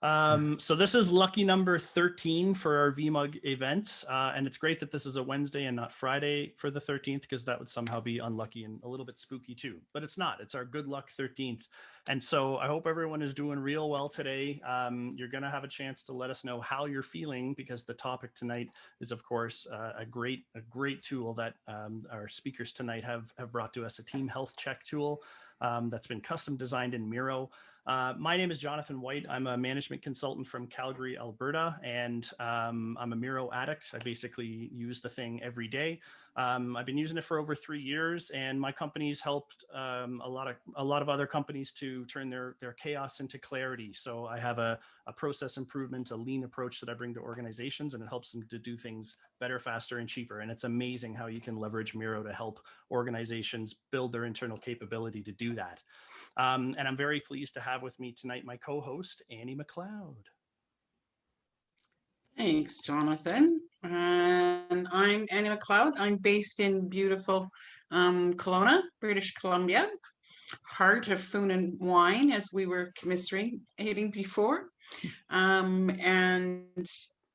So this is lucky number 13 for our VMUG events. And it's great that this is a Wednesday and not Friday for the 13th, because that would somehow be unlucky and a little bit spooky too. But it's not. It's our good luck 13th. And so I hope everyone is doing real well today. You're going to have a chance to let us know how you're feeling, because the topic tonight is, of course, a great tool that our speakers tonight have brought to us, a team health check tool that's been custom designed in Miro. My name is Jonathan White. I'm a management consultant from Calgary, Alberta, and I'm a Miro addict. I basically use the thing every day. I've been using it for over 3 years, and my company's helped a lot of other companies to turn their chaos into clarity. So I have a process improvement, a lean approach that I bring to organizations, and it helps them to do things better, faster, and cheaper. And it's amazing how you can leverage Miro to help organizations build their internal capability to do that. And I'm very pleased to have with me tonight my co-host, Annie McLeod. Thanks, Jonathan. And I'm Annie McLeod. I'm based in beautiful Kelowna, British Columbia, heart of food and wine, as we were commiserating before. And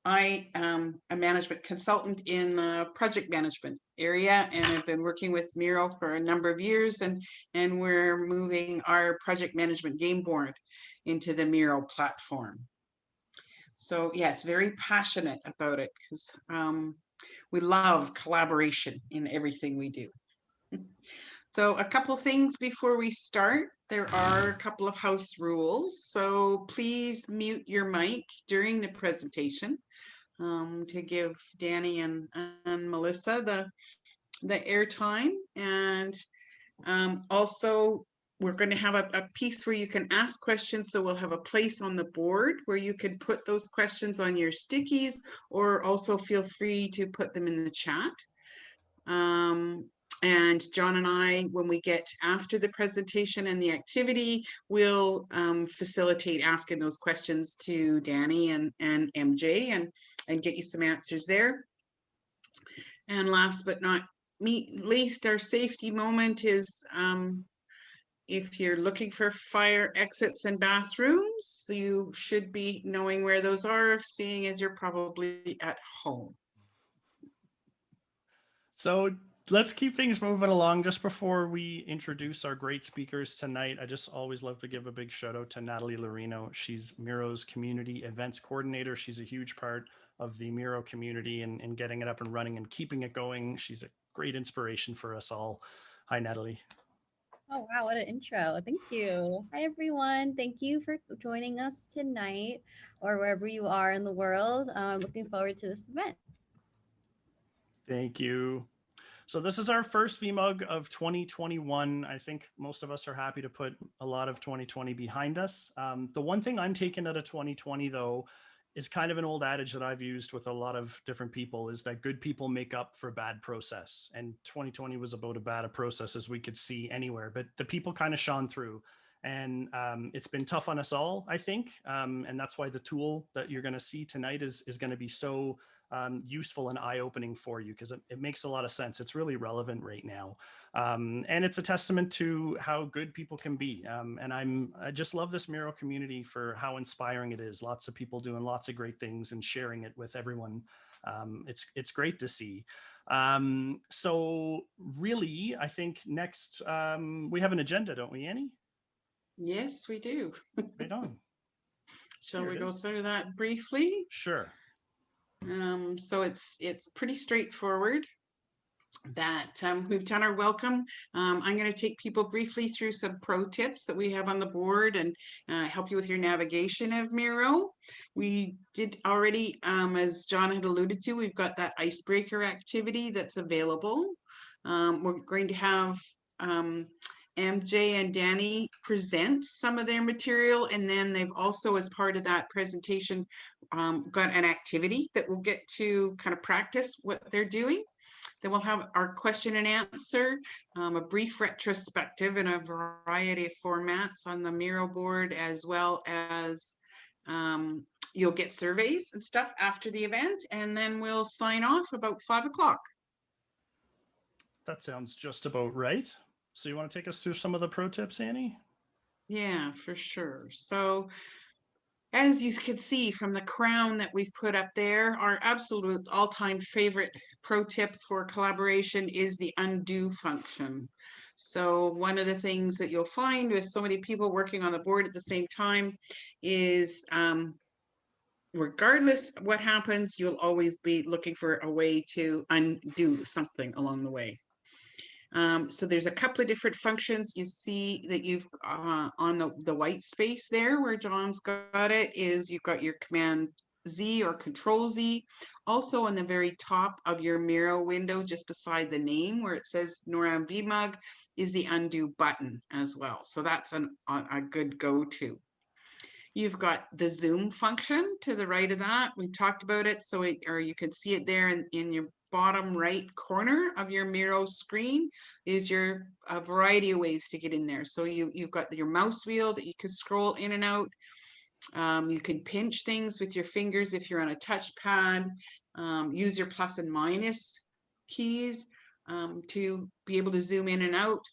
I am a management consultant in the project management area, and I've been working with Miro for a number of years, and we're moving our project management game board into the Miro platform. So yes, very passionate about it, because we love collaboration in everything we do. So a couple things before we start. There are a couple of house rules. So please mute your mic during the presentation to give Danny and Melissa the airtime. And also, we're going to have a piece where you can ask questions. So we'll have a place on the board where you can put those questions on your stickies, or also feel free to put them in the chat. And John and I, when we get after the presentation and the activity, we'll facilitate asking those questions to Danny and MJ and get you some answers there. And last but not least, our safety moment is if you're looking for fire exits and bathrooms, you should be knowing where those are, seeing as you're probably at home. So let's keep things moving along. Just before we introduce our great speakers tonight, I just always love to give a big shout out to Natalie Lorino. She's Miro's community events coordinator. She's a huge part of the Miro community and getting it up and running and keeping it going. She's a great inspiration for us all. Hi, Natalie. Oh, wow. What an intro. Thank you. Hi, everyone. Thank you for joining us tonight, or wherever you are in the world. I'm looking forward to this event. Thank you. So this is our first VMUG of 2021. I think most of us are happy to put a lot of 2020 behind us. The one thing I'm taking out of 2020, though, is kind of an old adage that I've used with a lot of different people, is that good people make up for bad process. And 2020 was about as bad a process as we could see anywhere, but the people kind of shone through. And it's been tough on us all, I think. And that's why the tool that you're going to see tonight is going to be so useful and eye-opening for you, because it makes a lot of sense. It's really relevant right now. And it's a testament to how good people can be. And I just love this Miro community for how inspiring it is. Lots of people doing lots of great things and sharing it with everyone. It's great to see. So really, I think next we have an agenda, don't we, Annie? Yes, we do. Right on. Shall we go through that briefly? Sure. So it's pretty straightforward. That we've done our welcome. I'm going to take people briefly through some pro tips that we have on the board and help you with your navigation of Miro. We did already, as John had alluded to, we've got that icebreaker activity that's available. We're going to have MJ and Danny present some of their material, and then they've also, as part of that presentation, got an activity that we'll get to kind of practice what they're doing. Then we'll have our question and answer, a brief retrospective in a variety of formats on the Miro board, as well as you'll get surveys and stuff after the event, and then we'll sign off about 5 o'clock. That sounds just about right. So you want to take us through some of the pro tips, Annie? Yeah, for sure. So As you can see from the crown that we've put up there, our absolute all-time favorite pro tip for collaboration is the undo function. So one of the things that you'll find with so many people working on the board at the same time is regardless what happens, you'll always be looking for a way to undo something along the way. So there's a couple of different functions you see that you've on the white space there where John's got it is you've got your Command Z or Control Z. Also on the very top of your Miro window, just beside the name where it says NORAM VMUG, is the undo button as well. So that's a good go-to. You've got the zoom function to the right of that. We talked about it, so or you can see it there in your bottom right corner of your Miro screen is a variety of ways to get in there. So you've got your mouse wheel that you can scroll in and out. You can pinch things with your fingers if you're on a touchpad. Use your plus and minus keys to be able to zoom in and out,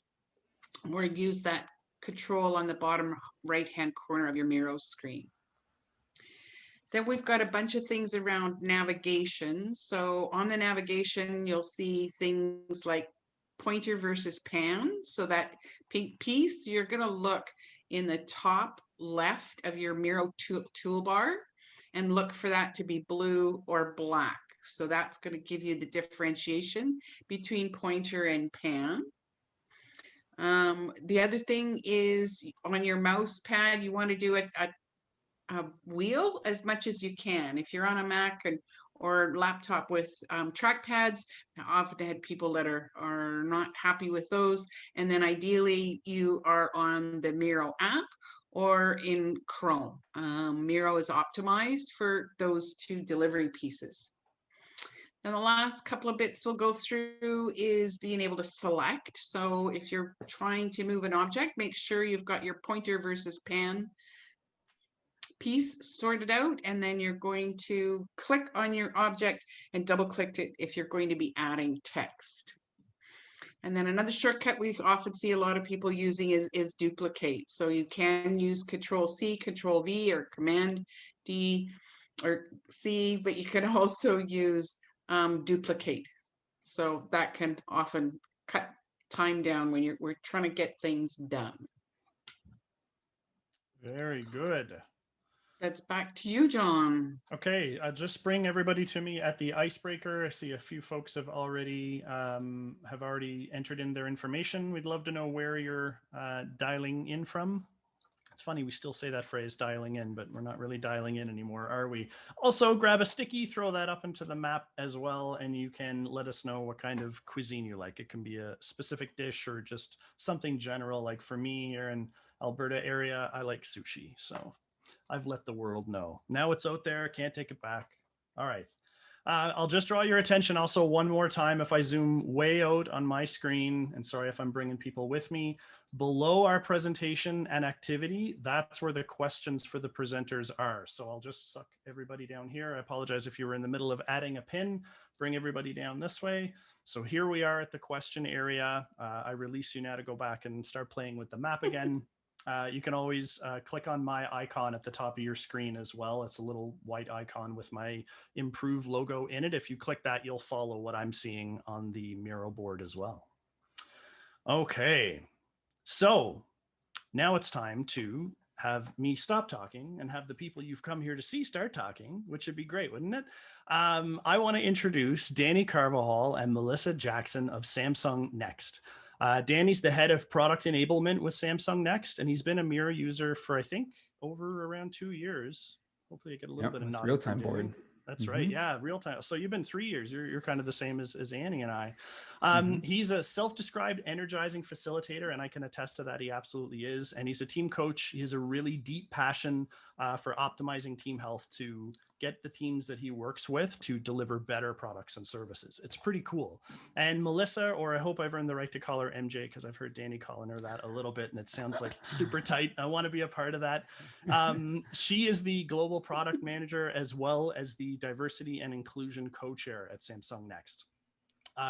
or use that control on the bottom right-hand corner of your Miro screen. Then we've got a bunch of things around navigation. So on the navigation, you'll see things like pointer versus pan. So that pink piece, you're going to look in the top left of your Miro toolbar and look for that to be blue or black. So that's going to give you the differentiation between pointer and pan. The other thing is on your mouse pad, you want to do a wheel as much as you can. If you're on a Mac or laptop with trackpads, I often had people that are not happy with those. And then ideally you are on the Miro app or in Chrome. Miro is optimized for those two delivery pieces. And the last couple of bits we'll go through is being able to select. So if you're trying to move an object, make sure you've got your pointer versus pan piece sorted out, and then you're going to click on your object and double click it if you're going to be adding text. And then another shortcut we often see a lot of people using is duplicate. So you can use Control C, Control V, or Command D or C, but you can also use duplicate. So that can often cut time down when we're trying to get things done. Very good. That's back to you, John. Okay, just bring everybody to me at the Icebreaker. I see a few folks have already entered in their information. We'd love to know where you're dialing in from. It's funny, we still say that phrase, dialing in, but we're not really dialing in anymore, are we? Also, grab a sticky, throw that up into the map as well, and you can let us know what kind of cuisine you like. It can be a specific dish or just something general. Like for me here in Alberta area, I like sushi. So I've let the world know. Now it's out there, can't take it back. All right. I'll just draw your attention also one more time. If I zoom way out on my screen, and sorry if I'm bringing people with me, below our presentation and activity, that's where the questions for the presenters are. So I'll just suck everybody down here. I apologize if you were in the middle of adding a pin, bring everybody down this way. So here we are at the question area. I release you now to go back and start playing with the map again. You can always click on my icon at the top of your screen as well. It's a little white icon with my Improve logo in it. If you click that, you'll follow what I'm seeing on the Miro board as well. Okay, so now it's time to have me stop talking and have the people you've come here to see start talking, which would be great, wouldn't it? I want to introduce Danny Carvajal and Melissa Jackson of Samsung Next. Danny's the head of product enablement with Samsung Next, and he's been a Miro user for, I think, over around 2 years. Hopefully I get a little bit of nod. Real-time board. That's right. Yeah, real time. So you've been 3 years. You're kind of the same as Annie and I. He's a self-described energizing facilitator, and I can attest to that. He absolutely is. And he's a team coach. He has a really deep passion for optimizing team health to get the teams that he works with to deliver better products and services. It's pretty cool. And Melissa, or I hope I've earned the right to call her MJ, because I've heard Danny calling her that a little bit, and it sounds like super tight. I want to be a part of that. She is the global product manager as well as the diversity and inclusion co-chair at Samsung Next.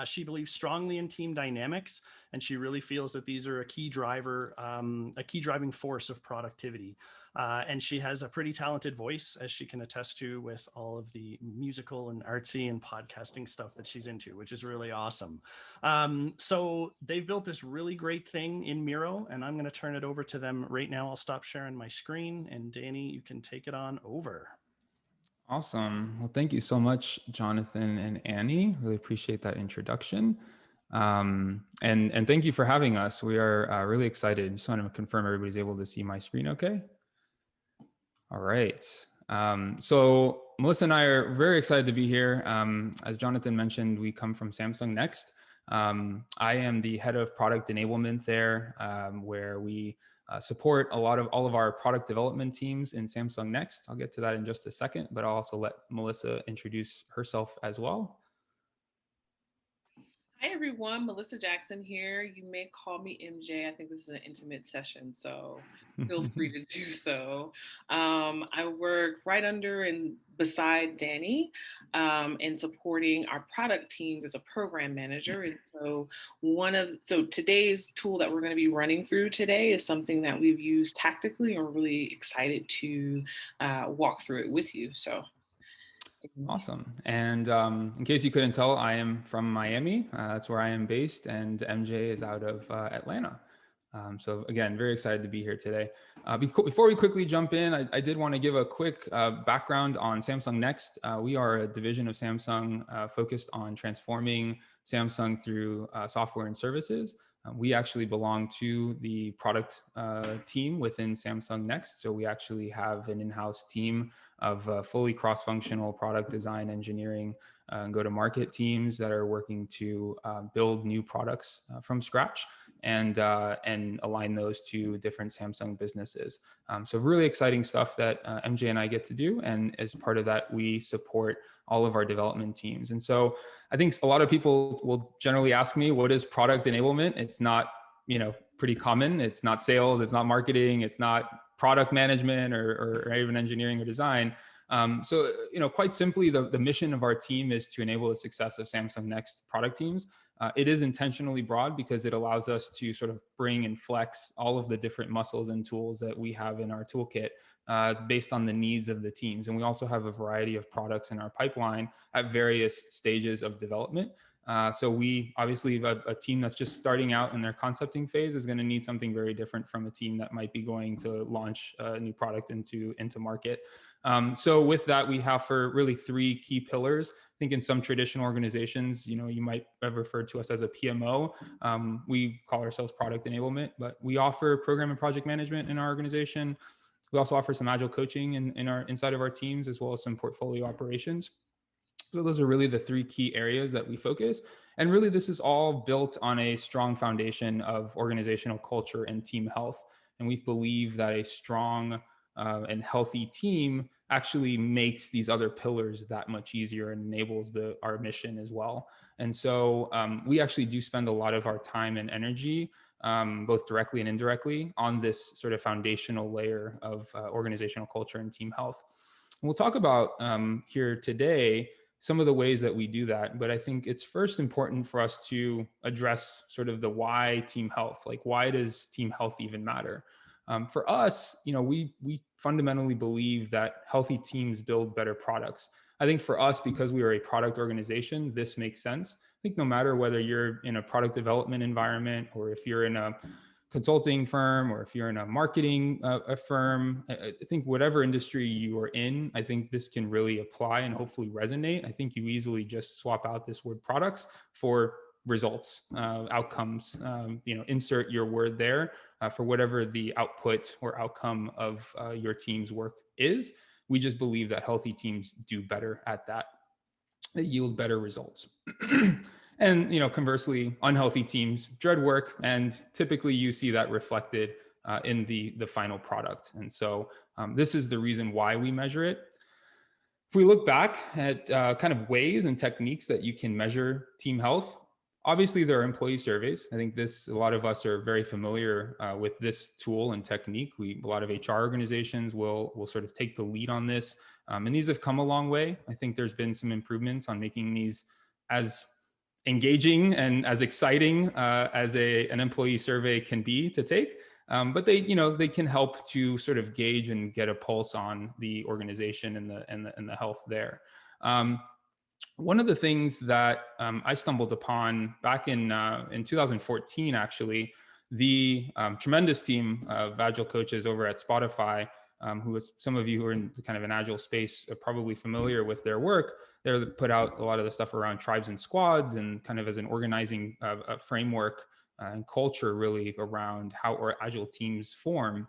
She believes strongly in team dynamics, and she really feels that these are a key driver, a key driving force of productivity. And she has a pretty talented voice, as she can attest to with all of the musical and artsy and podcasting stuff that she's into, which is really awesome. So they've built this really great thing in Miro, and I'm going to turn it over to them right now. I'll stop sharing my screen, and Danny, you can take it on over. Awesome. Well, thank you so much, Jonathan and Annie. Really appreciate that introduction. And thank you for having us. We are really excited. Just want to confirm everybody's able to see my screen okay? All right. So Melissa and I are very excited to be here. As Jonathan mentioned, we come from Samsung Next. I am the head of product enablement there, where we support all of our product development teams in Samsung Next. I'll get to that in just a second, but I'll also let Melissa introduce herself as well. Hi everyone, Melissa Jackson here. You may call me MJ. I think this is an intimate session, so feel free to do so. I work right under and beside Danny in supporting our product teams as a program manager. And so today's tool that we're going to be running through today is something that we've used tactically, and we're really excited to walk through it with you. So. Awesome. And in case you couldn't tell, I am from Miami. That's where I am based, and MJ is out of Atlanta. So again, very excited to be here today. Before we quickly jump in, I did want to give a quick background on Samsung Next. We are a division of Samsung focused on transforming Samsung through software and services. We actually belong to the product team within Samsung Next. So we actually have an in-house team of fully cross-functional product design, engineering, and go-to-market teams that are working to build new products from scratch and align those to different Samsung businesses. So really exciting stuff that MJ and I get to do. And as part of that, we support all of our development teams. And so I think a lot of people will generally ask me, what is product enablement? It's not, pretty common. It's not sales, it's not marketing, it's not product management or even engineering or design. So, quite simply, the mission of our team is to enable the success of Samsung Next product teams. It is intentionally broad because it allows us to sort of bring and flex all of the different muscles and tools that we have in our toolkit based on the needs of the teams. And we also have a variety of products in our pipeline at various stages of development. So we obviously have a team that's just starting out in their concepting phase is going to need something very different from a team that might be going to launch a new product into market. So with that, we have for really three key pillars. I think in some traditional organizations, you might have referred to us as a PMO. We call ourselves product enablement, but we offer program and project management in our organization. We also offer some agile coaching inside of our teams, as well as some portfolio operations. So those are really the three key areas that we focus. And really, this is all built on a strong foundation of organizational culture and team health. And we believe that a strong and healthy team actually makes these other pillars that much easier and enables our mission as well. And so we actually do spend a lot of our time and energy, both directly and indirectly, on this sort of foundational layer of organizational culture and team health. And we'll talk about here today some of the ways that we do that. But I think it's first important for us to address sort of the why team health, like why does team health even matter? For us, we fundamentally believe that healthy teams build better products. I think for us, because we are a product organization, this makes sense. I think no matter whether you're in a product development environment or if you're in a consulting firm or if you're in a marketing firm, I think whatever industry you are in, I think this can really apply and hopefully resonate. I think you easily just swap out this word products for results, outcomes, insert your word there for whatever the output or outcome of your team's work is. We just believe that healthy teams do better at that. They yield better results. And conversely, unhealthy teams dread work, and typically you see that reflected in the final product. And so this is the reason why we measure it. If we look back at kind of ways and techniques that you can measure team health, obviously there are employee surveys. I think a lot of us are very familiar with this tool and technique. A lot of HR organizations will sort of take the lead on this. And these have come a long way. I think there's been some improvements on making these as engaging and as exciting as an employee survey can be to take. But they can help to sort of gauge and get a pulse on the organization and the health there. One of the things that I stumbled upon back in 2014, actually, the tremendous team of Agile coaches over at Spotify, who is, some of you who are in kind of an Agile space are probably familiar with their work. They put out a lot of the stuff around tribes and squads and kind of as an organizing framework and culture really around how our Agile teams form.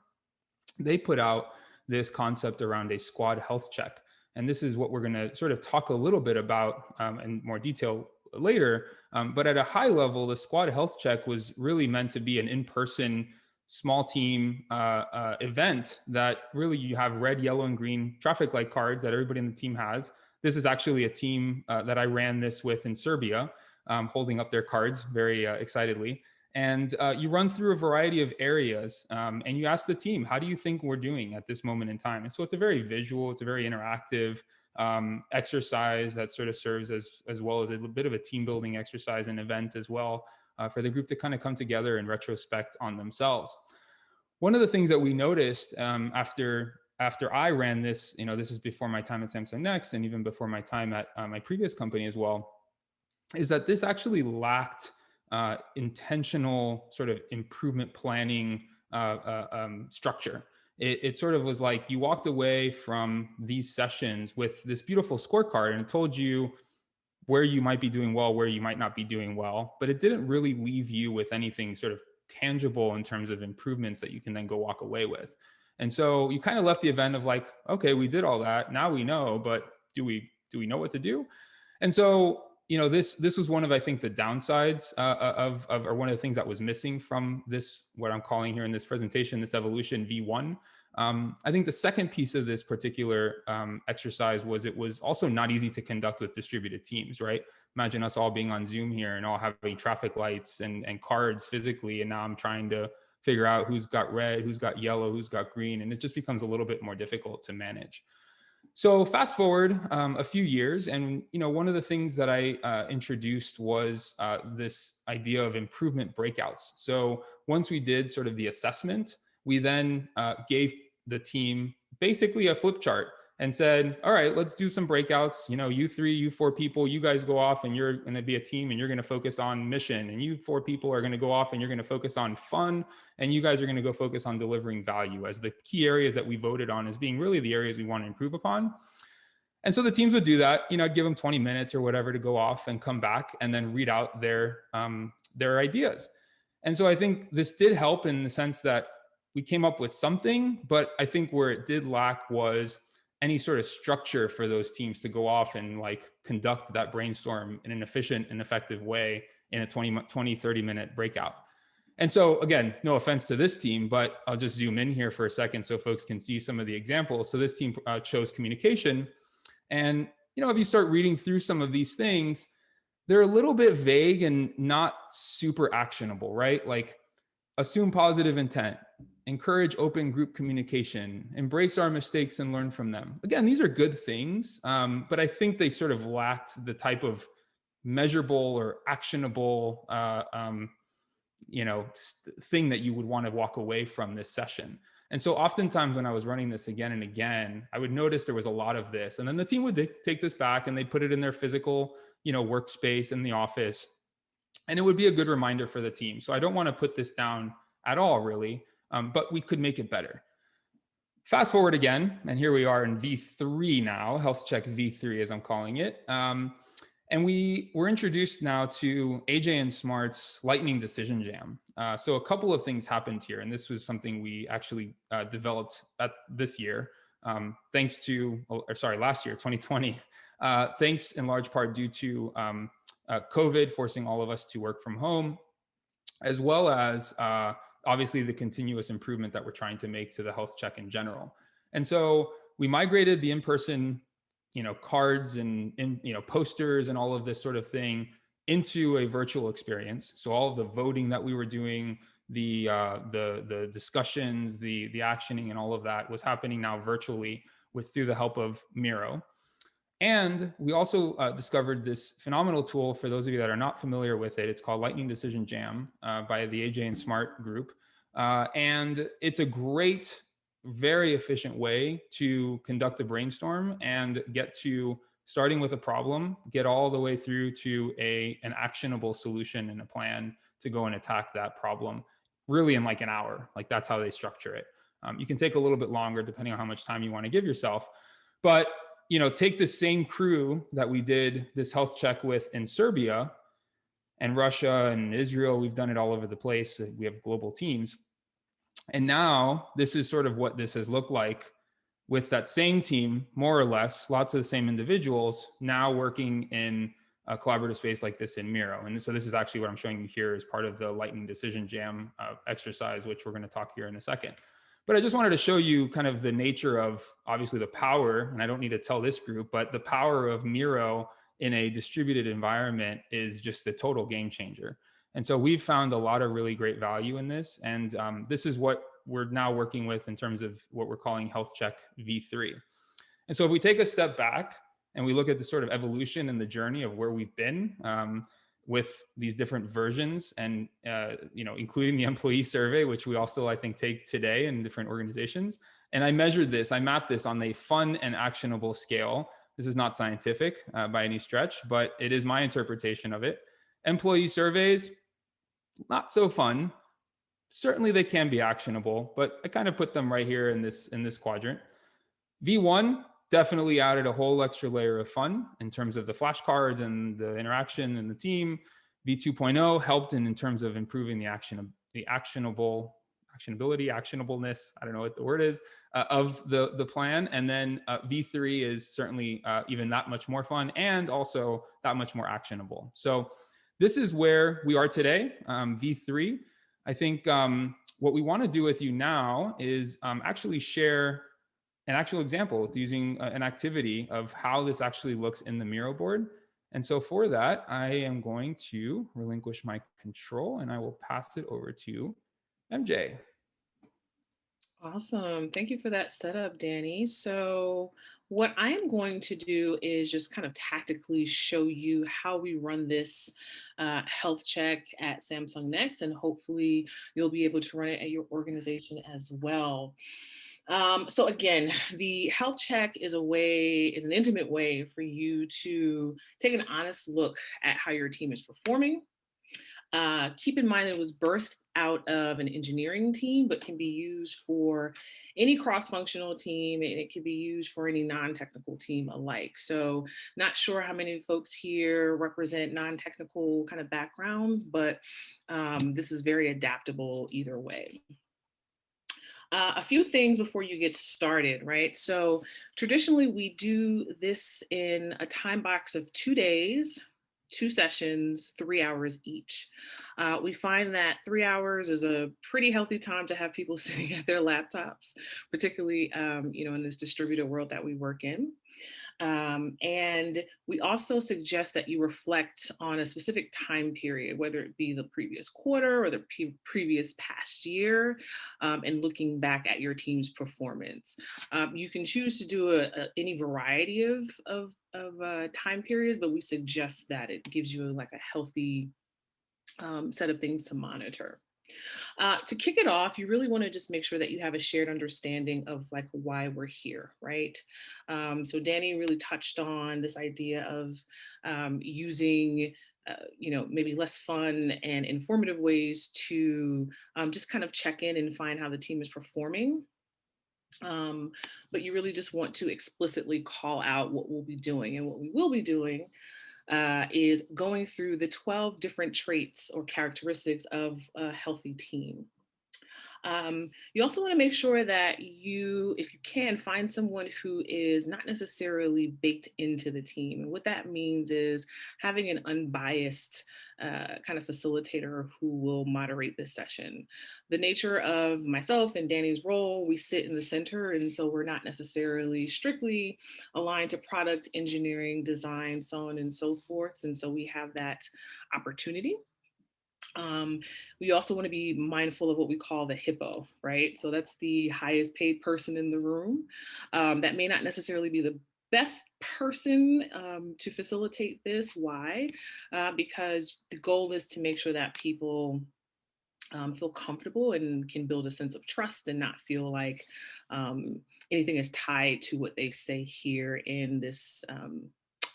They put out this concept around a squad health check. And this is what we're going to sort of talk a little bit about in more detail later. But at a high level, the squad health check was really meant to be an in-person small team event that really you have red, yellow, and green traffic light cards that everybody in the team has. This is actually a team that I ran this with in Serbia, holding up their cards very excitedly. And you run through a variety of areas and you ask the team, how do you think we're doing at this moment in time? And so it's a very visual, it's a very interactive exercise that sort of serves as well as a bit of a team building exercise and event as well for the group to kind of come together and retrospect on themselves. One of the things that we noticed after I ran this, this is before my time at Samsung Next and even before my time at my previous company as well, is that this actually lacked intentional sort of improvement planning structure. It sort of was like you walked away from these sessions with this beautiful scorecard and it told you where you might be doing well, where you might not be doing well, but it didn't really leave you with anything sort of tangible in terms of improvements that you can then go walk away with. And so you kind of left the event of like, okay, we did all that. Now we know, but do we know what to do? And so this was one of, I think, the downsides or one of the things that was missing from this, what I'm calling here in this presentation, this evolution V1. I think the second piece of this particular exercise was it was also not easy to conduct with distributed teams, right? Imagine us all being on Zoom here and all having traffic lights and cards physically. And now I'm trying to figure out who's got red, who's got yellow, who's got green. And it just becomes a little bit more difficult to manage. So fast forward a few years, and one of the things that I introduced was this idea of improvement breakouts. So once we did sort of the assessment, we then gave the team basically a flip chart and said, all right, let's do some breakouts. You 3, you 4 people, you guys go off and you're going to be a team and you're going to focus on mission. And you 4 people are going to go off and you're going to focus on fun. And you guys are going to go focus on delivering value as the key areas that we voted on as being really the areas we want to improve upon. And so the teams would do that. I'd give them 20 minutes or whatever to go off and come back and then read out their ideas. And so I think this did help in the sense that we came up with something, but I think where it did lack was any sort of structure for those teams to go off and like conduct that brainstorm in an efficient and effective way in a 30 minute breakout. And so again, no offense to this team, but I'll just zoom in here for a second so folks can see some of the examples. So this team chose communication. And, if you start reading through some of these things, they're a little bit vague and not super actionable, right? Like assume positive intent, encourage open group communication, embrace our mistakes and learn from them. Again, these are good things, but I think they sort of lacked the type of measurable or actionable, thing that you would want to walk away from this session. And so oftentimes when I was running this again and again, I would notice there was a lot of this. And then the team would take this back and they put it in their physical, workspace in the office. And it would be a good reminder for the team. So I don't want to put this down at all, really, but we could make it better. Fast forward again, and here we are in V3 now, Health Check V3 as I'm calling it. And we were introduced now to AJ&Smart's Lightning Decision Jam. So a couple of things happened here, and this was something we actually developed this year, last year, 2020, thanks in large part due to COVID forcing all of us to work from home, as well as obviously the continuous improvement that we're trying to make to the health check in general. And so we migrated the in-person cards and posters and all of this sort of thing into a virtual experience. So all of the voting that we were doing, the discussions, the actioning and all of that was happening now virtually through the help of Miro. And we also discovered this phenomenal tool for those of you that are not familiar with it. It's called Lightning Decision Jam by the AJ&Smart group. And it's a great, very efficient way to conduct a brainstorm and get to starting with a problem, get all the way through to an actionable solution and a plan to go and attack that problem really in like an hour. Like that's how they structure it. You can take a little bit longer depending on how much time you want to give yourself. But, take the same crew that we did this health check with in Serbia and Russia and Israel. We've done it all over the place. We have global teams. And now this is sort of what this has looked like with that same team, more or less, lots of the same individuals now working in a collaborative space like this in Miro. And so this is actually what I'm showing you here as part of the Lightning Decision Jam exercise, which we're going to talk here in a second. But I just wanted to show you kind of the nature of obviously the power, and I don't need to tell this group, but the power of Miro in a distributed environment is just a total game changer. And so we've found a lot of really great value in this. And this is what we're now working with in terms of what we're calling Health Check V3. And so if we take a step back and we look at the sort of evolution and the journey of where we've been with these different versions and, including the employee survey, which we all still, I think, take today in different organizations. And I measured this, I mapped this on a fun and actionable scale. This is not scientific by any stretch, but it is my interpretation of it. Employee surveys, not so fun. Certainly they can be actionable, but I kind of put them right here in this quadrant. V1 definitely added a whole extra layer of fun in terms of the flashcards and the interaction and the team. V2.0 helped in terms of improving the actionableness, I don't know what the word is, of the plan. And then V3 is certainly even that much more fun and also that much more actionable. So this is where we are today, V3. I think what we want to do with you now is actually share an actual example with using an activity of how this actually looks in the Miro board. And so for that, I am going to relinquish my control and I will pass it over to MJ. Awesome. Thank you for that setup, Danny. So what I'm going to do is just kind of tactically show you how we run this health check at Samsung Next, and hopefully you'll be able to run it at your organization as well. So again, the health check is an intimate way for you to take an honest look at how your team is performing. Keep in mind it was birthed out of an engineering team, but can be used for any cross-functional team, and it can be used for any non-technical team alike. So not sure how many folks here represent non-technical kind of backgrounds, but this is very adaptable either way. A few things before you get started, right? So traditionally we do this in a time box of 2 days, 2 sessions, 3 hours each. We find that 3 hours is a pretty healthy time to have people sitting at their laptops, particularly in this distributed world that we work in. And we also suggest that you reflect on a specific time period, whether it be the previous quarter or the previous past year, and looking back at your team's performance. You can choose to do any variety of time periods, but we suggest that it gives you like a healthy set of things to monitor. To kick it off, you really want to just make sure that you have a shared understanding of like why we're here, right? So Danny really touched on this idea of using maybe less fun and informative ways to just kind of check in and find how the team is performing. But you really just want to explicitly call out what we'll be doing, and what we will be doing is going through the 12 different traits or characteristics of a healthy team. You also want to make sure that you, if you can, find someone who is not necessarily baked into the team. And what that means is having an unbiased kind of facilitator who will moderate this session. The nature of myself and Danny's role, we sit in the center, and so we're not necessarily strictly aligned to product engineering, design, so on and so forth. And so we have that opportunity. We also want to be mindful of what we call the hippo, right? So that's the highest paid person in the room. That may not necessarily be the best person to facilitate this. Why? Because the goal is to make sure that people feel comfortable and can build a sense of trust and not feel like anything is tied to what they say here in this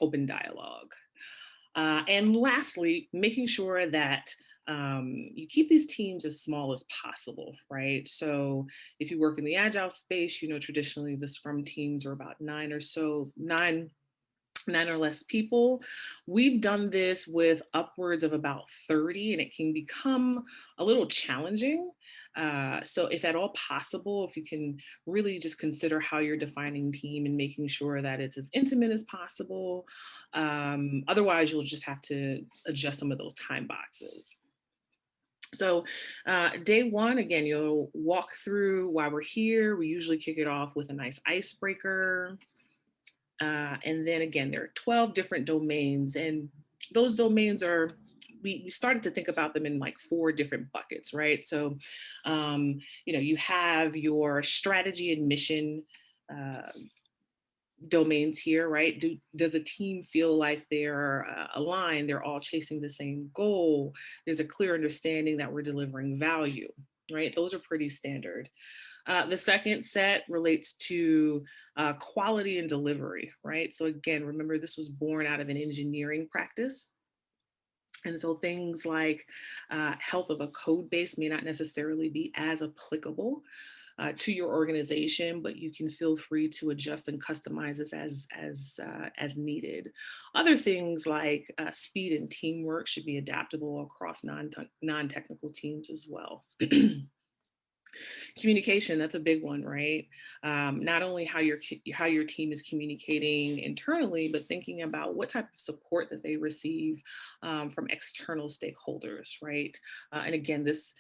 open dialogue. And lastly, making sure that you keep these teams as small as possible, right? So if you work in the agile space, traditionally the Scrum teams are about nine or less people. We've done this with upwards of about 30, and it can become a little challenging. So if at all possible, if you can really just consider how you're defining team and making sure that it's as intimate as possible. Otherwise, you'll just have to adjust some of those time boxes. So day one, again, you'll walk through why we're here. We usually kick it off with a nice icebreaker. And then again, there are 12 different domains, and those domains are, we started to think about them in like 4 different buckets, right? So, you have your strategy and mission domains here, right? Does a team feel like they're aligned? They're all chasing the same goal. There's a clear understanding that we're delivering value, right? Those are pretty standard. The second set relates to quality and delivery, right? So again, remember this was born out of an engineering practice. And so things like health of a code base may not necessarily be as applicable to your organization, but you can feel free to adjust and customize this as needed. Other things like speed and teamwork should be adaptable across non-technical teams as well. Communication, that's a big one, right? Not only how your team is communicating internally, but thinking about what type of support that they receive from external stakeholders, right? And again, this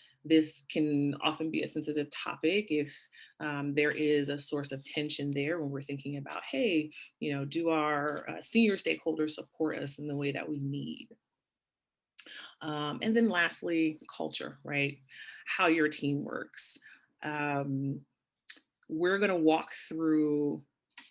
can often be a sensitive topic if there is a source of tension there when we're thinking about, hey, do our senior stakeholders support us in the way that we need? And then lastly, culture, right? How your team works. We're going to walk through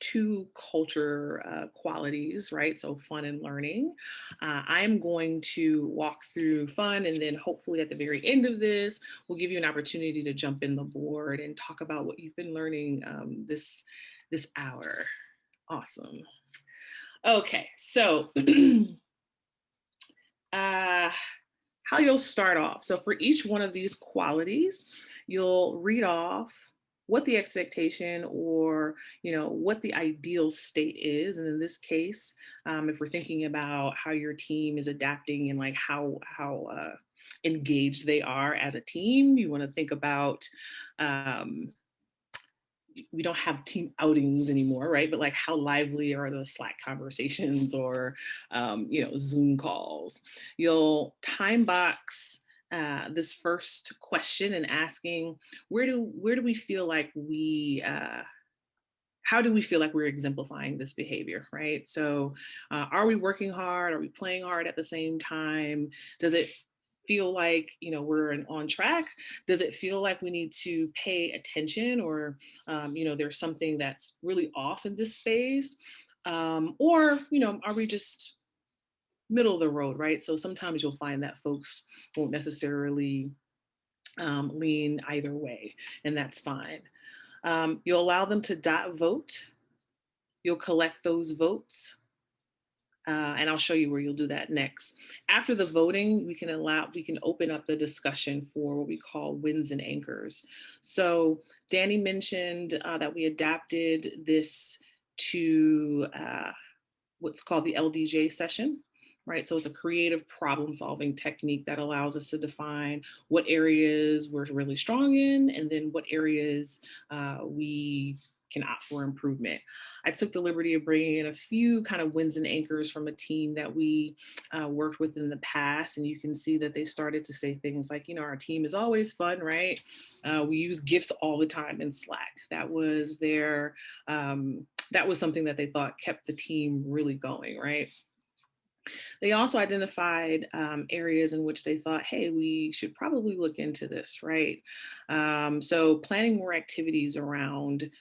2 culture qualities, right? So fun and learning. I am going to walk through fun, and then hopefully at the very end of this, we'll give you an opportunity to jump in the board and talk about what you've been learning this hour. Awesome. Okay, so how you'll start off. So for each one of these qualities, you'll read off what the expectation or what the ideal state is. And in this case, if we're thinking about how your team is adapting and like how engaged they are as a team, you want to think about we don't have team outings anymore, right? But like how lively are the Slack conversations or, Zoom calls? You'll time box this first question and asking, where do we feel like how do we feel like we're exemplifying this behavior, right? So are we working hard? Are we playing hard at the same time? Does it feel like we're on track? Does it feel like we need to pay attention, or there's something that's really off in this space, or are we just middle of the road, right? So sometimes you'll find that folks won't necessarily lean either way, and that's fine. You'll allow them to vote. You'll collect those votes. And I'll show you where you'll do that next. After the voting, we can open up the discussion for what we call wins and anchors. So Danny mentioned that we adapted this to what's called the LDJ session, right? So it's a creative problem solving technique that allows us to define what areas we're really strong in, and then what areas we can opt for improvement. I took the liberty of bringing in a few kind of wins and anchors from a team that we worked with in the past. And you can see that they started to say things like, our team is always fun, right? We use GIFs all the time in Slack. That was that was something that they thought kept the team really going, right? They also identified areas in which they thought, hey, we should probably look into this, right? So planning more activities around,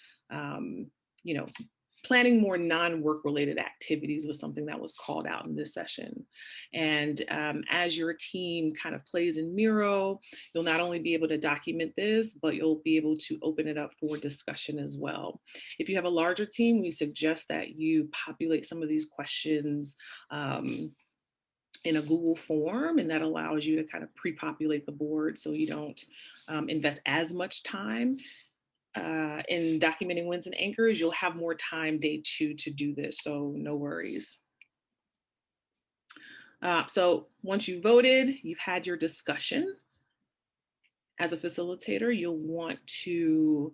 planning more non-work related activities was something that was called out in this session. And as your team kind of plays in Miro, you'll not only be able to document this, but you'll be able to open it up for discussion as well. If you have a larger team, we suggest that you populate some of these questions in a Google form, and that allows you to kind of pre-populate the board so you don't invest as much time in documenting wins and anchors. You'll have more time day 2 to do this, so no worries. So once you voted, you've had your discussion. As a facilitator, you'll want to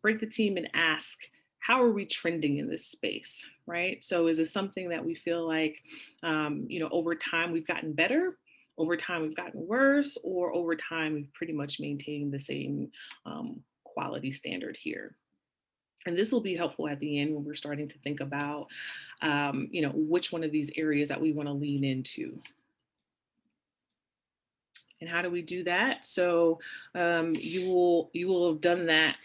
break the team and ask, how are we trending in this space, right? So is it something that we feel like, over time we've gotten better, over time we've gotten worse, or over time we've pretty much maintained the same quality standard here? And this will be helpful at the end when we're starting to think about, which one of these areas that we want to lean into. And how do we do that? So you will have done that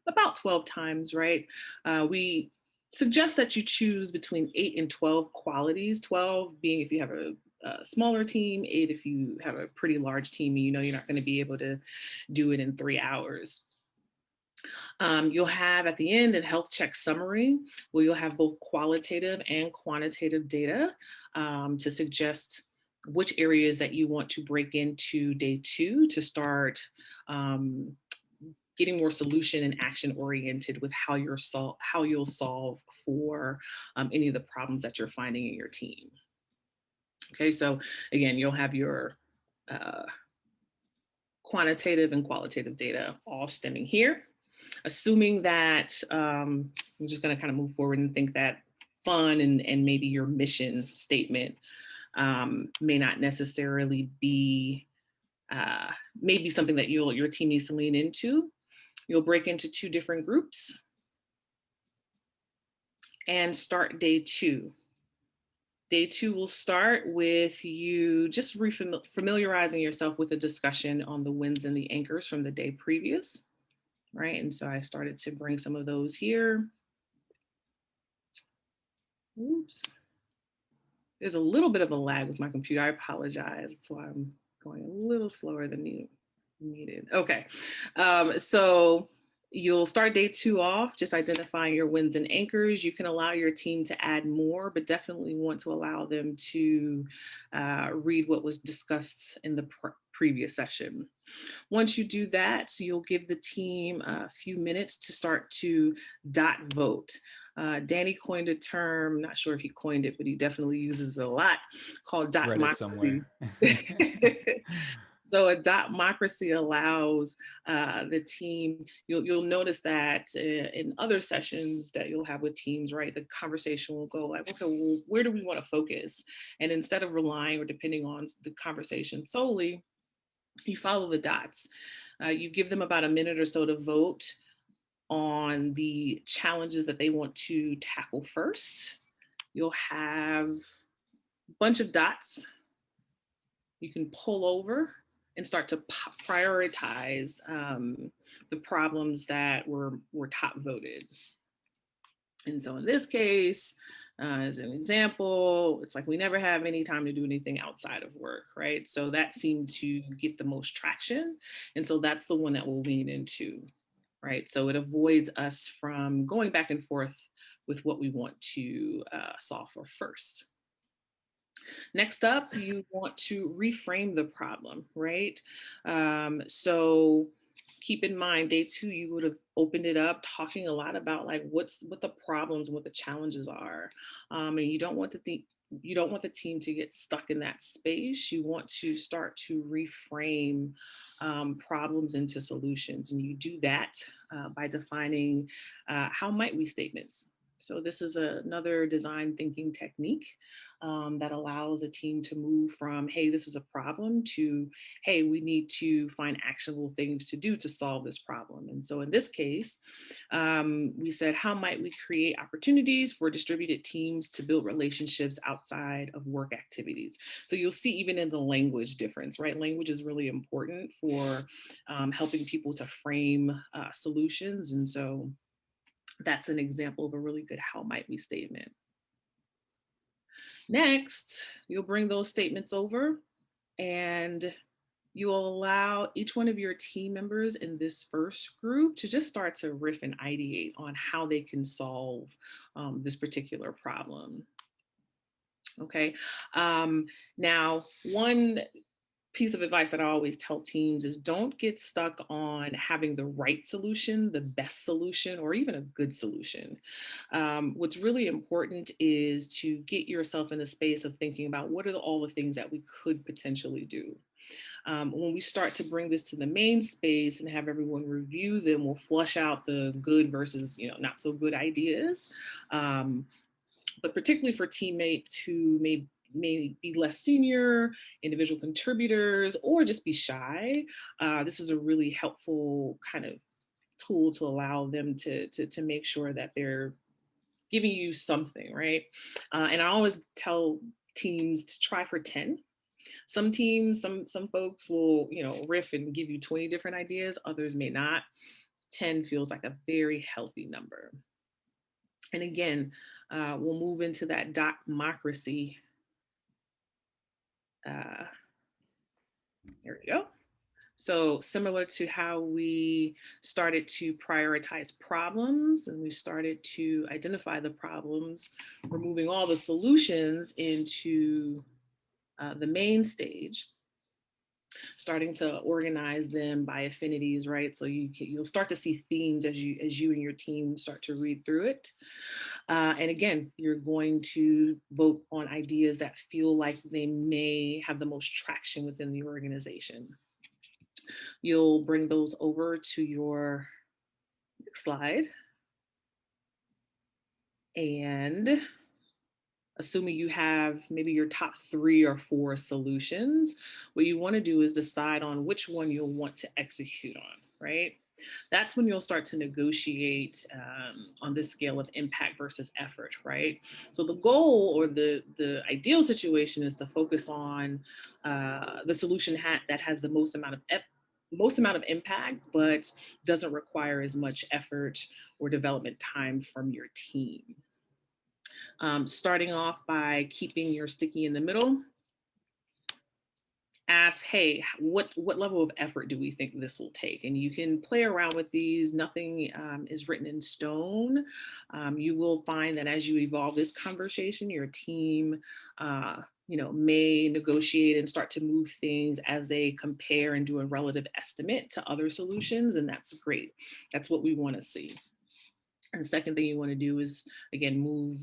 about 12 times, right? We suggest that you choose between 8 and 12 qualities, 12 being if you have a smaller team, 8 if you have a pretty large team and you know you're not going to be able to do it in 3 hours. You'll have at the end a health check summary where you'll have both qualitative and quantitative data to suggest which areas that you want to break into day 2 to start getting more solution and action oriented with how you'll solve for any of the problems that you're finding in your team. Okay, so again, you'll have your quantitative and qualitative data all stemming here. Assuming that, I'm just going to kind of move forward and think that fun and maybe your mission statement may not necessarily be maybe something that your team needs to lean into. You'll break into 2 different groups and start day 2. Day 2 will start with you just familiarizing yourself with a discussion on the wins and the anchors from the day previous, right? And so I started to bring some of those here. Oops. There's a little bit of a lag with my computer. I apologize. That's why I'm going a little slower than needed. Okay. So you'll start day 2 off, just identifying your wins and anchors. You can allow your team to add more, but definitely want to allow them to read what was discussed in the previous session. Once you do that, you'll give the team a few minutes to start to dot vote. Danny coined a term, not sure if he coined it, but he definitely uses it a lot, called dotmocracy. So a dotmocracy allows the team, you'll notice that in other sessions that you'll have with teams, right, the conversation will go like, okay, well, where do we want to focus? And instead of relying or depending on the conversation solely, you follow the dots. You give them about a minute or so to vote on the challenges that they want to tackle first. You'll have a bunch of dots you can pull over and start to prioritize the problems that were top voted. And so in this case, as an example, it's like we never have any time to do anything outside of work, right? So that seemed to get the most traction. And so that's the one that we'll lean into, right? So it avoids us from going back and forth with what we want to solve for first. Next up, you want to reframe the problem, right? So keep in mind, day 2, you would have opened it up talking a lot about like what the problems, what the challenges are, and you don't want the team to get stuck in that space. You want to start to reframe problems into solutions, and you do that by defining how might we statements. So this is another design thinking technique that allows a team to move from, hey, this is a problem, to, hey, we need to find actionable things to do to solve this problem. And so in this case, we said, how might we create opportunities for distributed teams to build relationships outside of work activities? So you'll see even in the language difference, right? Language is really important for helping people to frame solutions. And so That's an example of a really good how might we statement. Next, you'll bring those statements over and you will allow each one of your team members in this first group to just start to riff and ideate on how they can solve this particular problem. Okay. Now, one piece of advice that I always tell teams is don't get stuck on having the right solution, the best solution, or even a good solution. What's really important is to get yourself in the space of thinking about what are all the things that we could potentially do. When we start to bring this to the main space and have everyone review them, we'll flush out the good versus, not so good ideas. But particularly for teammates who may be less senior, individual contributors, or just be shy, this is a really helpful kind of tool to allow them to make sure that they're giving you something, right? And I always tell teams to try for 10. Some teams, some folks will, riff and give you 20 different ideas. Others may not. 10 feels like a very healthy number. And again, we'll move into that democracy. There we go. So similar to how we started to prioritize problems and we started to identify the problems, we're moving all the solutions into the main stage, starting to organize them by affinities, right? So you'll start to see themes as you and your team start to read through it. And again, you're going to vote on ideas that feel like they may have the most traction within the organization. You'll bring those over to your next slide. And assuming you have maybe your top 3 or 4 solutions, what you want to do is decide on which one you'll want to execute on, right? That's when you'll start to negotiate on this scale of impact versus effort, right? So the goal or the ideal situation is to focus on the solution that has the most amount of impact, but doesn't require as much effort or development time from your team. Starting off by keeping your sticky in the middle. Ask, hey, what level of effort do we think this will take? And you can play around with these. Nothing is written in stone. You will find that as you evolve this conversation, your team may negotiate and start to move things as they compare and do a relative estimate to other solutions. And that's great. That's what we want to see. And the second thing you want to do is, again, move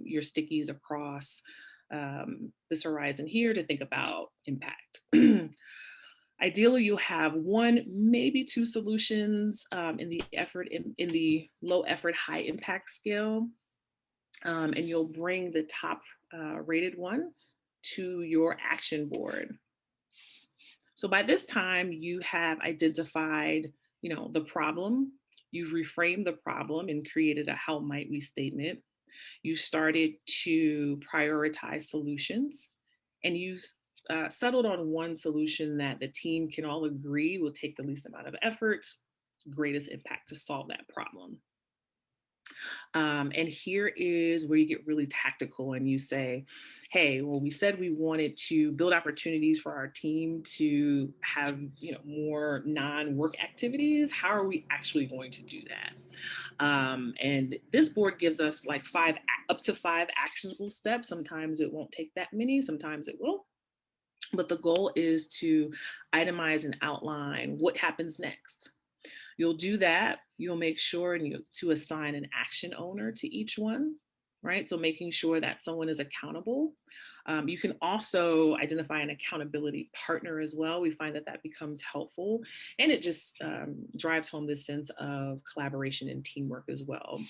your stickies across this horizon here to think about impact. Ideally, you'll have 1, maybe 2 solutions in the low effort, high impact scale. And you'll bring the top rated one to your action board. So by this time, you have identified, the problem. You've reframed the problem and created a how might we statement. You started to prioritize solutions, and you settled on one solution that the team can all agree will take the least amount of effort, greatest impact to solve that problem. And here is where you get really tactical and you say, hey, well, we said we wanted to build opportunities for our team to have, more non-work activities. How are we actually going to do that? And this board gives us like up to 5 actionable steps. Sometimes it won't take that many, sometimes it will. But the goal is to itemize and outline what happens next. You'll do that. You'll make sure to assign an action owner to each one, right? So making sure that someone is accountable. You can also identify an accountability partner as well. We find that becomes helpful, and it just drives home this sense of collaboration and teamwork as well.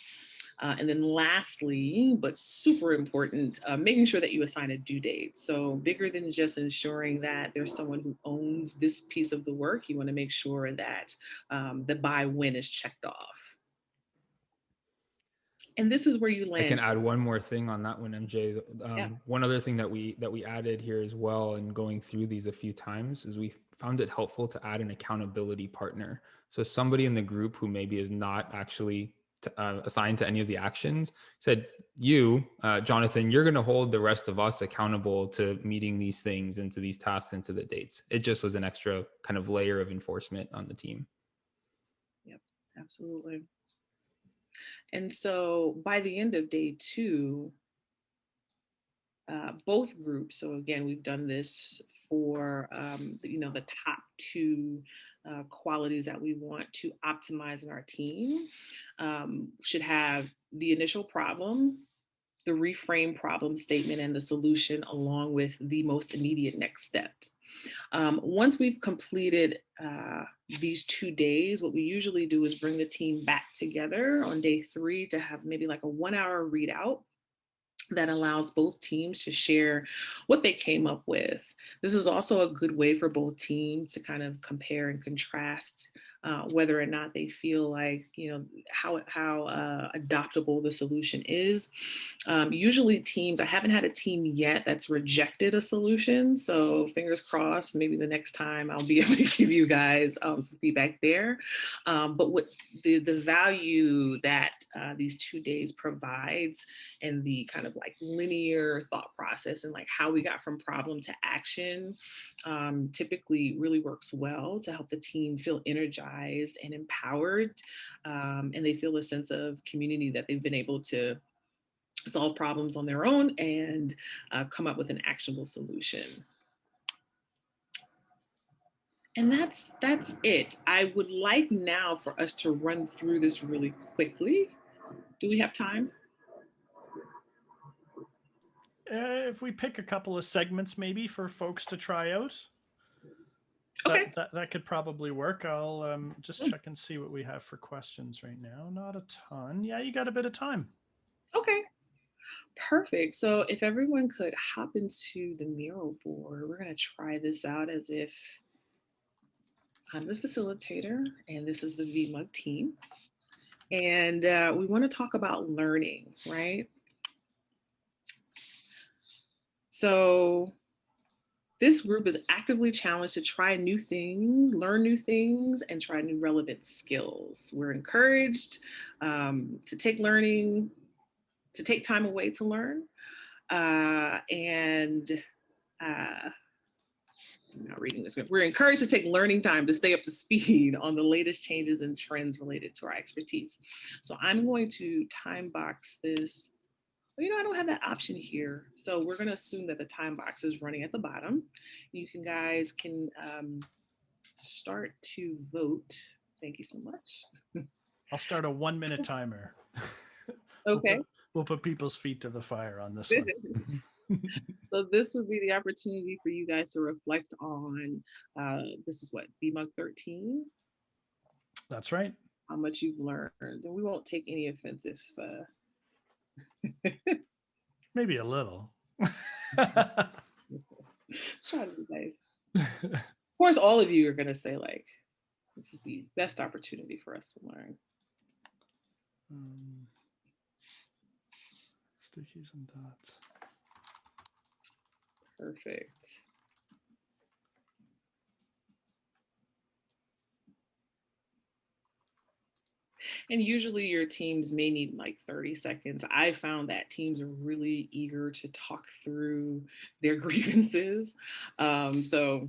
And then lastly, but super important, making sure that you assign a due date. So bigger than just ensuring that there's someone who owns this piece of the work, you want to make sure that the by when is checked off. And this is where you land. I can add one more thing on that one, MJ. One other thing that we added here as well, and going through these a few times, is we found it helpful to add an accountability partner. So somebody in the group who maybe is not actually assigned to any of the actions, said, you, Jonathan, you're going to hold the rest of us accountable to meeting these things and to these tasks and to the dates. It just was an extra kind of layer of enforcement on the team. Yep, absolutely. And so by the end of day 2, both groups, so again, we've done this for, the top 2 qualities that we want to optimize in our team, should have the initial problem, the reframe problem statement, and the solution, along with the most immediate next step. Once we've completed these 2 days, what we usually do is bring the team back together on day 3 to have maybe like a 1-hour readout that allows both teams to share what they came up with. This is also a good way for both teams to kind of compare and contrast whether or not they feel like, how adoptable the solution is. Usually teams, I haven't had a team yet that's rejected a solution. So fingers crossed, maybe the next time I'll be able to give you guys some feedback there. But what the value that these 2 days provides, and the kind of like linear thought process and like how we got from problem to action, typically really works well to help the team feel energized and empowered, and they feel a sense of community that they've been able to solve problems on their own and come up with an actionable solution. And that's it. I would like now for us to run through this really quickly. Do we have time? If we pick a couple of segments maybe for folks to try out. Okay. That could probably work. I'll just check and see what we have for questions right now. Not a ton. Yeah, you got a bit of time. Okay. Perfect. So if everyone could hop into the Miro board, we're going to try this out as if I'm the facilitator and this is the VMUG team. And we want to talk about learning, right? So this group is actively challenged to try new things, learn new things, and try new relevant skills. We're encouraged to take time away to learn. I'm not reading this. We're encouraged to take learning time to stay up to speed on the latest changes and trends related to our expertise. So I'm going to time box this. I don't have that option here. So we're going to assume that the time box is running at the bottom. You guys can start to vote. Thank you so much. I'll start a 1-minute timer. Okay. We'll put people's feet to the fire on this one. So this would be the opportunity for you guys to reflect on, this is what, VMUG 13? That's right. How much you've learned. And we won't take any offense if... Maybe a little. Try to be nice. Of course, all of you are going to say, like, this is the best opportunity for us to learn. Stickies and dots. Perfect. And usually your teams may need like 30 seconds. I found that teams are really eager to talk through their grievances. So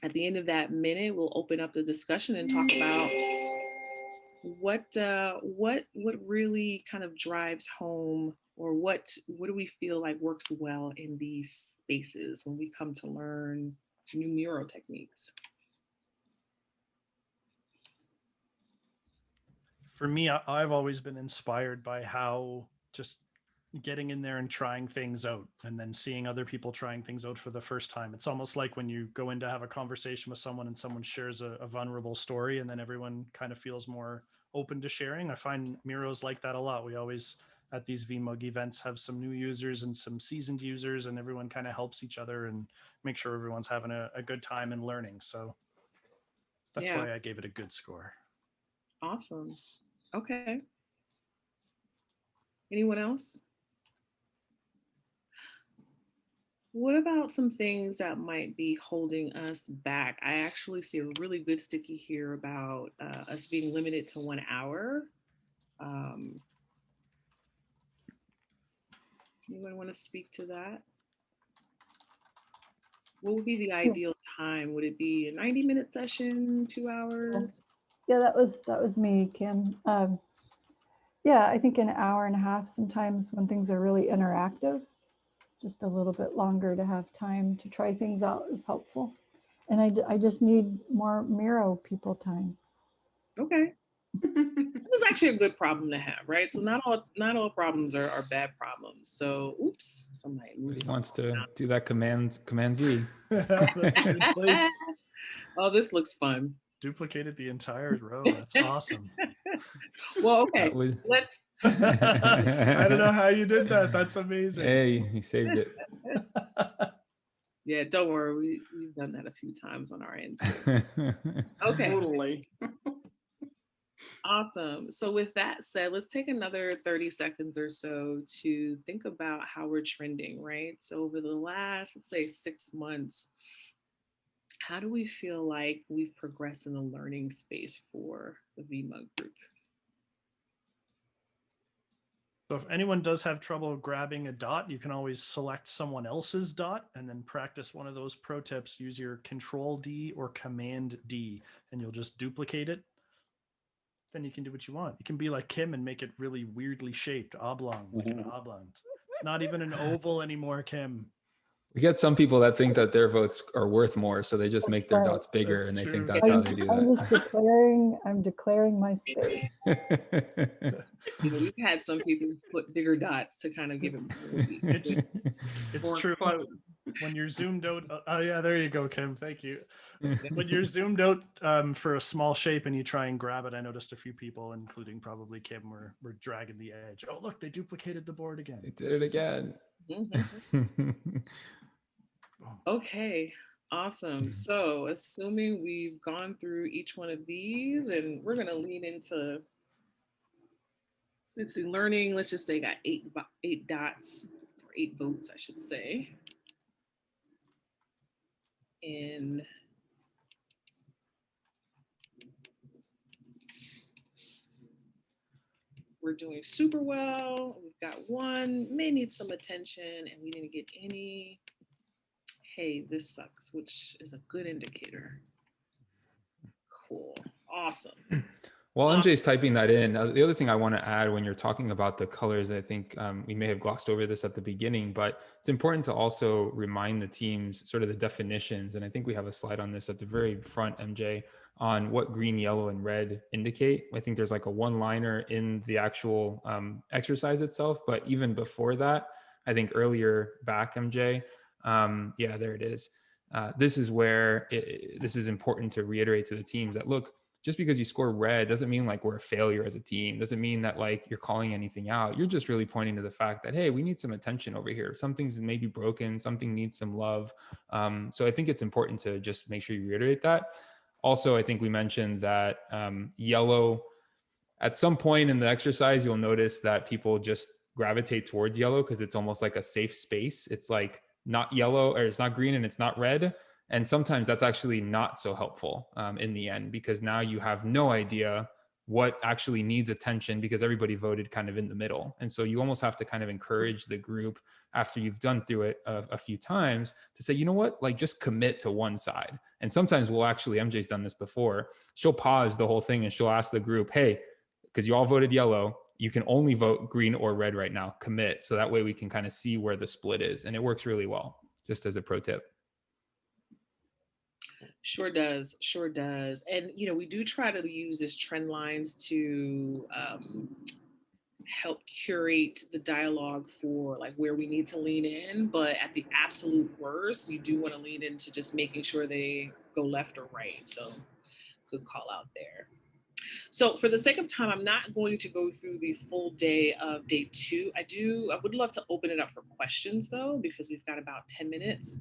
at the end of that minute, we'll open up the discussion and talk about what really kind of drives home, or what do we feel like works well in these spaces when we come to learn new Miro techniques. For me, I've always been inspired by how just getting in there and trying things out, and then seeing other people trying things out for the first time. It's almost like when you go in to have a conversation with someone and someone shares a vulnerable story, and then everyone kind of feels more open to sharing. I find Miro's like that a lot. We always, at these VMUG events, have some new users and some seasoned users, and everyone kind of helps each other and make sure everyone's having a good time and learning. So that's why I gave it a good score. Awesome. Okay. Anyone else? What about some things that might be holding us back? I actually see a really good sticky here about us being limited to 1 hour. Anyone want to speak to that? What would be the ideal time? Would it be a 90-minute session, 2 hours? Yeah, that was me, Kim. Yeah, I think an hour and a half sometimes when things are really interactive, just a little bit longer to have time to try things out is helpful. And I just need more Miro people time. Okay. This is actually a good problem to have, right? So not all problems are bad problems. So oops, somebody wants to do that command Z. That's a good place. Oh, this looks fun. Duplicated the entire row. That's awesome. Well, okay, let's. I don't know how you did that. That's amazing. Hey, he saved it. Yeah, don't worry. We've done that a few times on our end too. Okay. Totally. Awesome. So with that said, let's take another 30 seconds or so to think about how we're trending, right? So over the last, let's say 6 months, how do we feel like we've progressed in the learning space for the VMUG group? So if anyone does have trouble grabbing a dot, you can always select someone else's dot and then practice one of those pro tips. Use your Control D or Command D, and you'll just duplicate it. Then you can do what you want. You can be like Kim and make it really weirdly shaped, oblong, like an oblong. It's not even an oval anymore, Kim. We get some people that think that their votes are worth more, so they just make their dots bigger. That's and they true. think that's how they do that. I'm declaring my space. You know, we've had some people put bigger dots to kind of give it. It's true. When you're zoomed out, oh yeah, there you go, Kim. Thank you. When you're zoomed out for a small shape and you try and grab it, I noticed a few people, including probably Kim, were dragging the edge. Oh look, they duplicated the board again. They did it again. Okay, awesome. So assuming we've gone through each one of these, and we're gonna lean into, let's see, learning. Let's just say got eight dots, or 8 votes, I should say. And we're doing super well. We've got 1, may need some attention, and we didn't get any. Hey, this sucks, which is a good indicator. Cool, awesome. While MJ's typing that in, the other thing I want to add when you're talking about the colors, I think we may have glossed over this at the beginning, but it's important to also remind the teams sort of the definitions. And I think we have a slide on this at the very front, MJ, on what green, yellow, and red indicate. I think there's like a one-liner in the actual exercise itself, but even before that, I think earlier back, MJ, yeah, there it is. This is where this is important to reiterate to the teams that, look, just because you score red doesn't mean like we're a failure as a team. Doesn't mean that like you're calling anything out. You're just really pointing to the fact that, hey, we need some attention over here. Something's maybe broken. Something needs some love. So I think it's important to just make sure you reiterate that. Also, I think we mentioned that yellow, at some point in the exercise, you'll notice that people just gravitate towards yellow because it's almost like a safe space. It's like not yellow, or it's not green and it's not red. And sometimes that's actually not so helpful in the end, because now you have no idea what actually needs attention because everybody voted kind of in the middle. And so you almost have to kind of encourage the group after you've done through it a few times to say, you know what, like just commit to one side. And sometimes we'll actually, MJ's done this before, she'll pause the whole thing and she'll ask the group, hey, because you all voted yellow, you can only vote green or red right now, commit. So that way we can kind of see where the split is. And it works really well, just as a pro tip. Sure does. Sure does. And, you know, we do try to use this trend lines to help curate the dialogue for like where we need to lean in. But at the absolute worst, you do want to lean into just making sure they go left or right. So good call out there. So for the sake of time, I'm not going to go through the full day of day 2. I would love to open it up for questions though, because we've got about 10 minutes.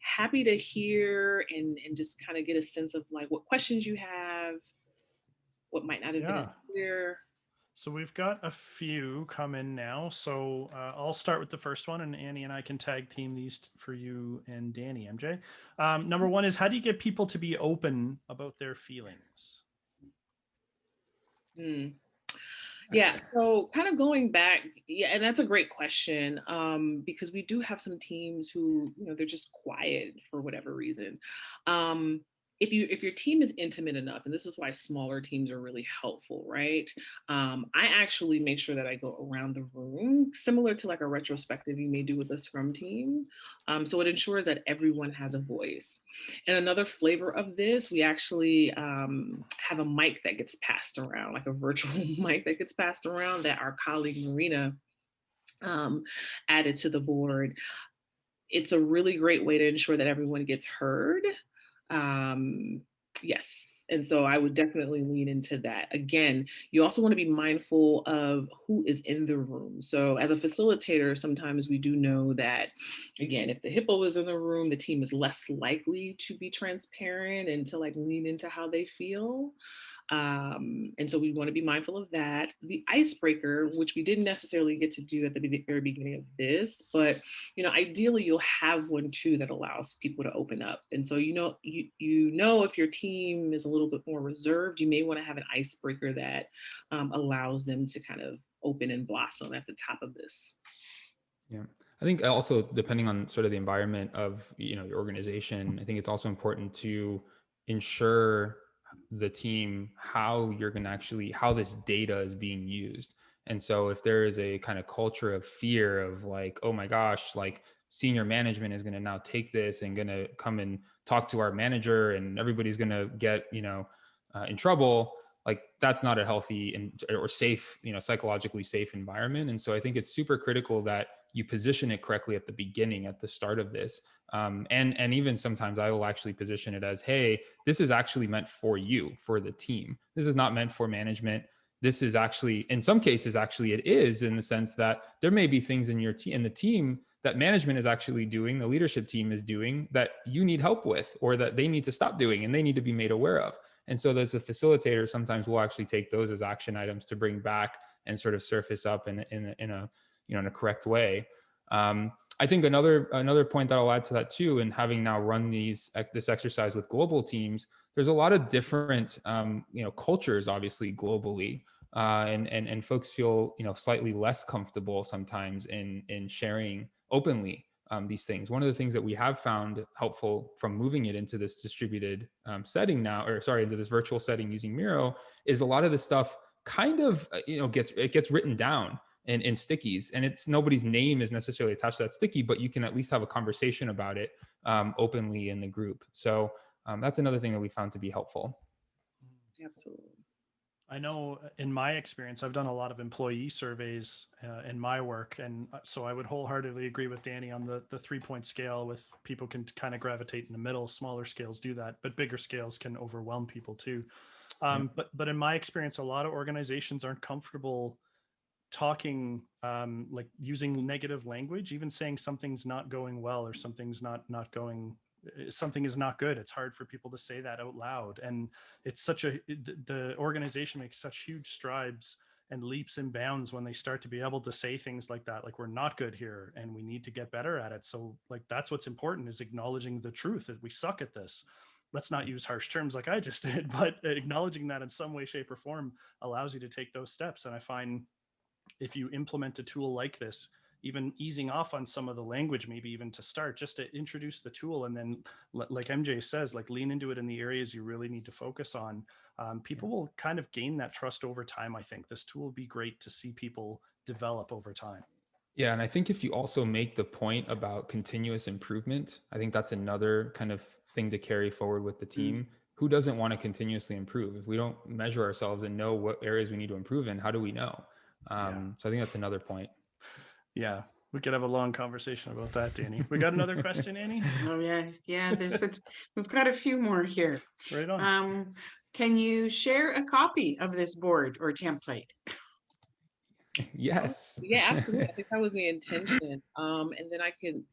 Happy to hear and just kind of get a sense of like what questions you have, what might not have been as clear. So we've got a few come in now. So I'll start with the first one, and Annie and I can tag team these for you and Danny, MJ. Number 1 is, how do you get people to be open about their feelings? Yeah, so kind of going back, yeah, and that's a great question, because we do have some teams who, they're just quiet for whatever reason. If your team is intimate enough, and this is why smaller teams are really helpful, right? I actually make sure that I go around the room, similar to like a retrospective you may do with a Scrum team. So it ensures that everyone has a voice. And another flavor of this, we actually have a mic that gets passed around, like a virtual mic that gets passed around that our colleague Marina added to the board. It's a really great way to ensure that everyone gets heard. Yes. And so I would definitely lean into that. Again, you also want to be mindful of who is in the room. So as a facilitator, sometimes we do know that, again, if the hippo is in the room, the team is less likely to be transparent and to like lean into how they feel. And so we want to be mindful of that. The icebreaker, which we didn't necessarily get to do at the very beginning of this, but ideally you'll have one too that allows people to open up. And so if your team is a little bit more reserved, you may want to have an icebreaker that allows them to kind of open and blossom at the top of this. Yeah. I think also depending on sort of the environment of, your organization, I think it's also important to ensure the team how this data is being used. And so if there is a kind of culture of fear of like, oh my gosh, like senior management is going to now take this and going to come and talk to our manager and everybody's going to get, in trouble, like that's not a healthy or safe, psychologically safe environment. And so I think it's super critical that you position it correctly at the beginning, at the start of this. And even sometimes I will actually position it as, hey, this is actually meant for you, for the team. This is not meant for management. This is actually, in some cases, actually it is, in the sense that there may be things in your team, in the team, that management is actually doing, the leadership team is doing, that you need help with, or that they need to stop doing and they need to be made aware of. And so as a facilitator, sometimes we'll actually take those as action items to bring back and sort of surface up in a correct way. I think another point that I'll add to that too, and having now run this exercise with global teams, there's a lot of different cultures, obviously globally, and folks feel slightly less comfortable sometimes in sharing openly these things. One of the things that we have found helpful from moving it into this distributed setting now, into this virtual setting using Miro, is a lot of this stuff kind of gets written down in stickies, and it's nobody's name is necessarily attached to that sticky, but you can at least have a conversation about it openly in the group. So that's another thing that we found to be helpful. Absolutely. I know in my experience, I've done a lot of employee surveys in my work. And so I would wholeheartedly agree with Danny on the 3-point scale, with people can kind of gravitate in the middle. Smaller scales do that, but bigger scales can overwhelm people too. But in my experience, a lot of organizations aren't comfortable talking, like using negative language, even saying something's not going well or something is not good. It's hard for people to say that out loud. And it's the organization makes such huge strides and leaps and bounds when they start to be able to say things like that, like we're not good here and we need to get better at it. So like, that's what's important, is acknowledging the truth that we suck at this. Let's not use harsh terms like I just did, but acknowledging that in some way, shape, or form allows you to take those steps. And I find if you implement a tool like this, even easing off on some of the language, maybe even to start, just to introduce the tool, and then like MJ says, like lean into it in the areas you really need to focus on, people will kind of gain that trust over time. I think this tool will be great to see people develop over time. Yeah, and I think if you also make the point about continuous improvement, I think that's another kind of thing to carry forward with the team. Who doesn't want to continuously improve? If we don't measure ourselves and know what areas we need to improve in, how do we know? So I think that's another point. Yeah, we could have a long conversation about that, Danny. We got another question, Annie? Oh yeah. We've got a few more here. Right on. Can you share a copy of this board or template? Yes. Yeah, absolutely. I think that was the intention. And then I can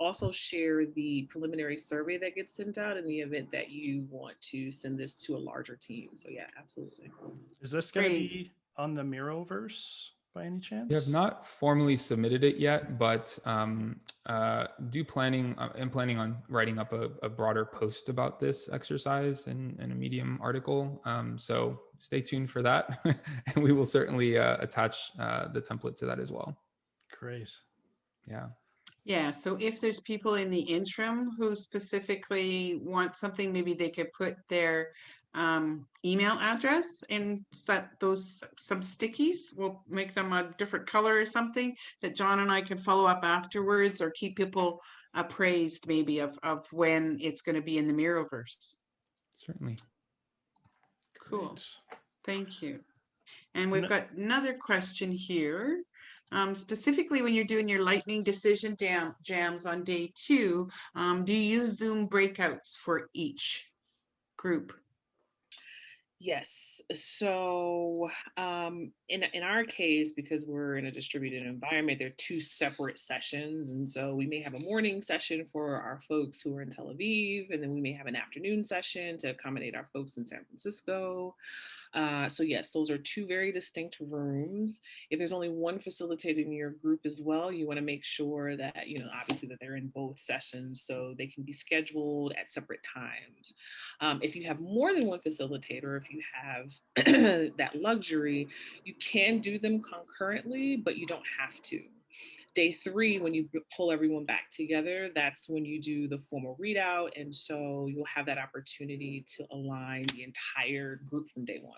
also share the preliminary survey that gets sent out in the event that you want to send this to a larger team. So yeah, absolutely. Is this going to be on the Miroverse? by any chance? We have not formally submitted it yet, but I'm planning on writing up a broader post about this exercise in a Medium article. So stay tuned for that, and we will certainly attach the template to that as well. Great. Yeah. Yeah, so if there's people in the interim who specifically want something, maybe they could put their email address in some stickies. We'll make them a different color or something that John and I can follow up afterwards, or keep people appraised maybe of when it's going to be in the Miroverse. Certainly. Cool. Great. Thank you. And we've got another question here. Specifically, when you're doing your lightning decision jams on day 2, do you use Zoom breakouts for each group? Yes. So in our case, because we're in a distributed environment, they're 2 separate sessions. And so we may have a morning session for our folks who are in Tel Aviv, and then we may have an afternoon session to accommodate our folks in San Francisco. So yes, those are 2 very distinct rooms. If there's only one facilitator in your group as well, you want to make sure that, obviously that they're in both sessions so they can be scheduled at separate times. If you have more than one facilitator, if you have that luxury, you can do them concurrently, but you don't have to. Day 3, when you pull everyone back together, that's when you do the formal readout. And so you'll have that opportunity to align the entire group from day 1.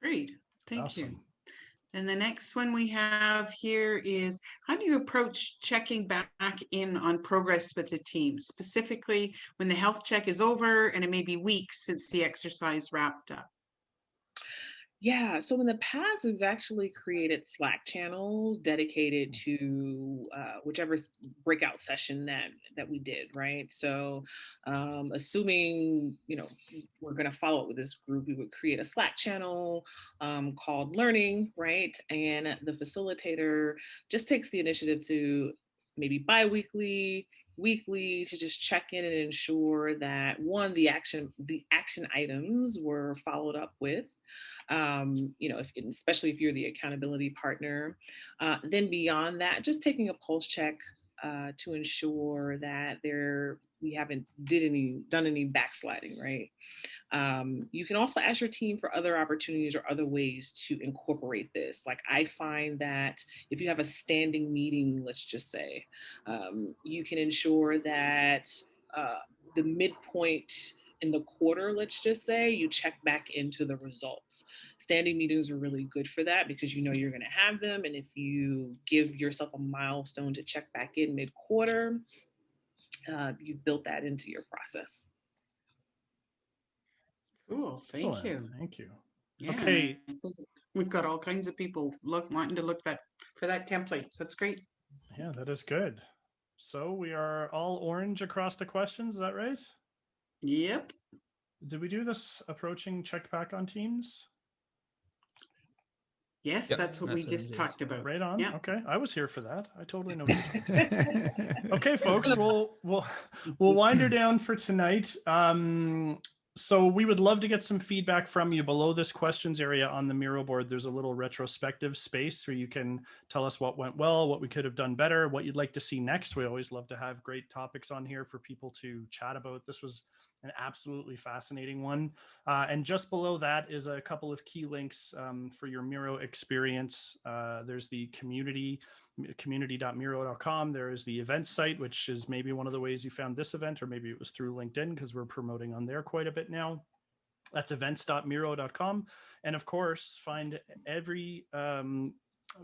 Great, thank Awesome. you. And the next one we have here is, how do you approach checking back in on progress with the team, specifically when the health check is over and it may be weeks since the exercise wrapped up? Yeah, so in the past, we've actually created Slack channels dedicated to whichever breakout session that we did, right? So assuming, we're going to follow up with this group, we would create a Slack channel called Learning, right? And the facilitator just takes the initiative to maybe bi-weekly, weekly, to just check in and ensure that, one, the action items were followed up with. Especially if you're the accountability partner. Then beyond that, just taking a pulse check to ensure that we haven't done any backsliding, right? You can also ask your team for other opportunities or other ways to incorporate this. Like, I find that if you have a standing meeting, let's just say, you can ensure that the midpoint in the quarter, let's just say, you check back into the results. Standing meetings are really good for that because you're going to have them. And if you give yourself a milestone to check back in mid-quarter, you've built that into your process. Cool, thank you. Thank you. Yeah, Okay. I think we've got all kinds of people wanting to look for that template. So that's great. Yeah, that is good. So we are all orange across the questions. Is that right? Yep. Did we do this approaching check back on teams? Yes, Yep, that's what we that's what just it is. talked about. Right on. Yeah. Okay, I was here for that. I totally know. Okay, folks, we'll wind her down for tonight. So we would love to get some feedback from you. Below this questions area on the Miro board, there's a little retrospective space where you can tell us what went well, what we could have done better, what you'd like to see next. We always love to have great topics on here for people to chat about. This was an absolutely fascinating one. And just below that is a couple of key links for your Miro experience. There's the community.miro.com. There is the event site, which is maybe one of the ways you found this event, or maybe it was through LinkedIn because we're promoting on there quite a bit now. That's events.miro.com. And of course, find every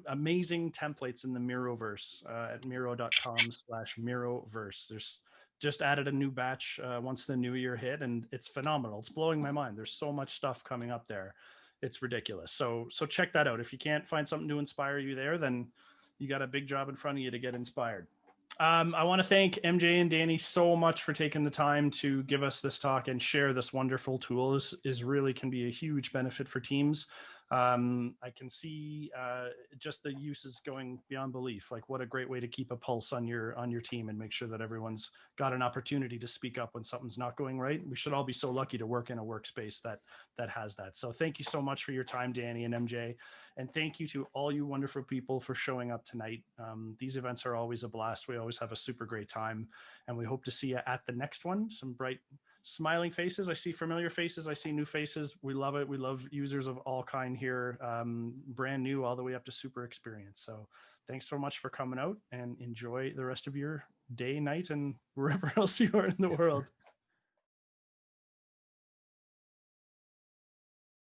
amazing templates in the Miroverse at miro.com/Miroverse. There's just added a new batch once the new year hit, and it's phenomenal. It's blowing my mind. There's so much stuff coming up there. It's ridiculous. So check that out. If you can't find something to inspire you there, then you got a big job in front of you to get inspired. I want to thank MJ and Danny so much for taking the time to give us this talk and share this wonderful tool. This really can be a huge benefit for teams. I can see just the uses going beyond belief. Like, what a great way to keep a pulse on your team and make sure that everyone's got an opportunity to speak up when something's not going right. We should all be so lucky to work in a workspace that has that. So thank you so much for your time, Danny and MJ, and thank you to all you wonderful people for showing up tonight. These events are always a blast. We always have a super great time, and we hope to see you at the next one. Some bright smiling faces. I see familiar faces. I see new faces. We love it. We love users of all kind here, brand new all the way up to super experienced. So thanks so much for coming out, and enjoy the rest of your day, night, and wherever else you are in the world.